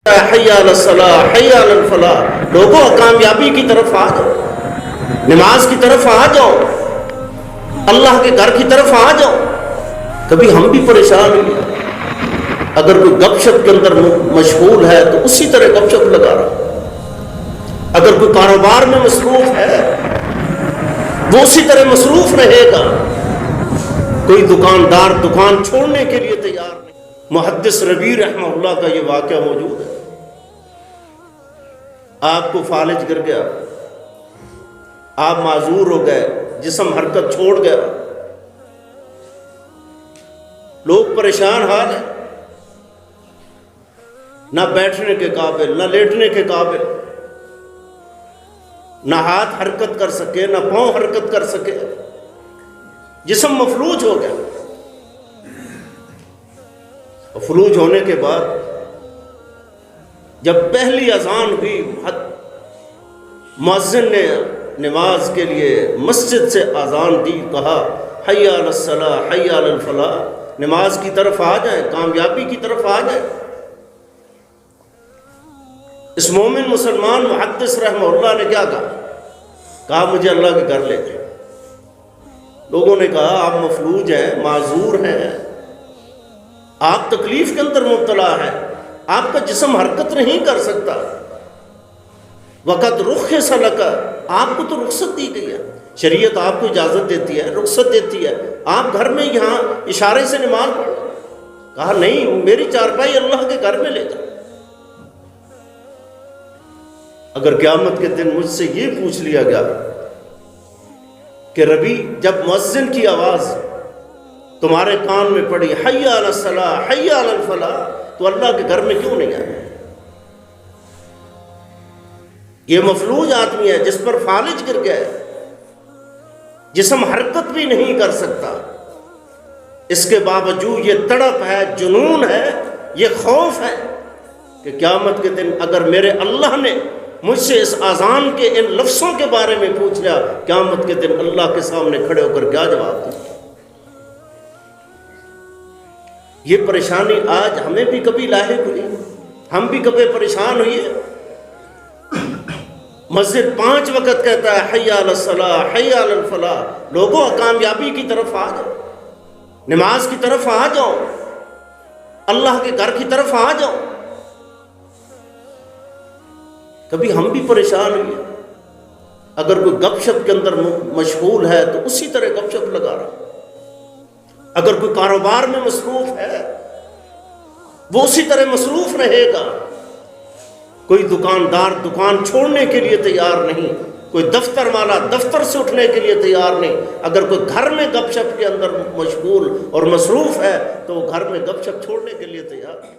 حی علی الصلاح حی علی الفلاح، لوگوں کامیابی کی طرف آ جاؤ، نماز کی طرف آ جاؤ، اللہ کے گھر کی طرف آ جاؤ۔ کبھی ہم بھی پریشان ہوئے، اگر کوئی گپ شپ کے اندر مشغول ہے تو اسی طرح گپ شپ لگا رہا، اگر کوئی کاروبار میں مصروف ہے وہ اسی طرح مصروف رہے گا، کوئی دکاندار دکان چھوڑنے کے لیے تیار نہیں۔ محدث ربیع رحمہ اللہ کا یہ واقعہ موجود ہے۔ آپ کو فالج گر گیا، آپ معذور ہو گئے، جسم حرکت چھوڑ گیا، لوگ پریشان حال ہیں، نہ بیٹھنے کے قابل، نہ لیٹنے کے قابل، نہ ہاتھ حرکت کر سکے، نہ پاؤں حرکت کر سکے، جسم مفلوج ہو گیا۔ فلوج ہونے کے بعد جب پہلی اذان ہوئی، مؤذن نے نماز کے لیے مسجد سے اذان دی، کہا حی علی الصلاح حی علی الفلاح، نماز کی طرف آ جائیں، کامیابی کی طرف آ جائیں۔ اس مومن مسلمان محدث رحمہ اللہ نے کیا کہا مجھے اللہ کے گھر لے جائیں۔ لوگوں نے کہا آپ مفلوج ہیں، معذور ہیں، آپ تکلیف کے اندر مبتلا ہیں، آپ کا جسم حرکت نہیں کر سکتا، وقت رخص لک، آپ کو تو رخصت دی گئی ہے، شریعت آپ کو اجازت دیتی ہے، رخصت دیتی ہے، آپ گھر میں یہاں اشارے سے نماز پڑھیں۔ کہا نہیں، میری چارپائی اللہ کے گھر میں لے جائیں۔ اگر قیامت کے دن مجھ سے یہ پوچھ لیا گیا کہ ربی جب مؤذن کی آواز تمہارے کان میں پڑی حی علی الصلاح حی علی الفلاح، تو اللہ کے گھر میں کیوں نہیں آئے؟ یہ مفلوج آدمی ہے جس پر فالج گر گیا ہے، جسم حرکت بھی نہیں کر سکتا، اس کے باوجود یہ تڑپ ہے، جنون ہے، یہ خوف ہے کہ قیامت کے دن اگر میرے اللہ نے مجھ سے اس اذان کے ان لفظوں کے بارے میں پوچھ لیا، قیامت کے دن اللہ کے سامنے کھڑے ہو کر کیا جواب دوں؟ یہ پریشانی آج ہمیں بھی کبھی لاحق ہوئی، ہم بھی کبھی پریشان ہوئے۔ مسجد 5 وقت کہتا ہے حی علی الصلاح حی علی الفلاح، لوگوں کامیابی کی طرف آ جاؤ، نماز کی طرف آ جاؤ، اللہ کے گھر کی طرف آ جاؤ۔ کبھی ہم بھی پریشان ہوئے، اگر کوئی گپ شپ کے اندر مشغول ہے تو اسی طرح گپ شپ لگا رہا، اگر کوئی کاروبار میں مصروف ہے وہ اسی طرح مصروف رہے گا، کوئی دکاندار دکان چھوڑنے کے لیے تیار نہیں، کوئی دفتر والا دفتر سے اٹھنے کے لیے تیار نہیں، اگر کوئی گھر میں گپ شپ کے اندر مشغول اور مصروف ہے تو وہ گھر میں گپ شپ چھوڑنے کے لیے تیار نہیں۔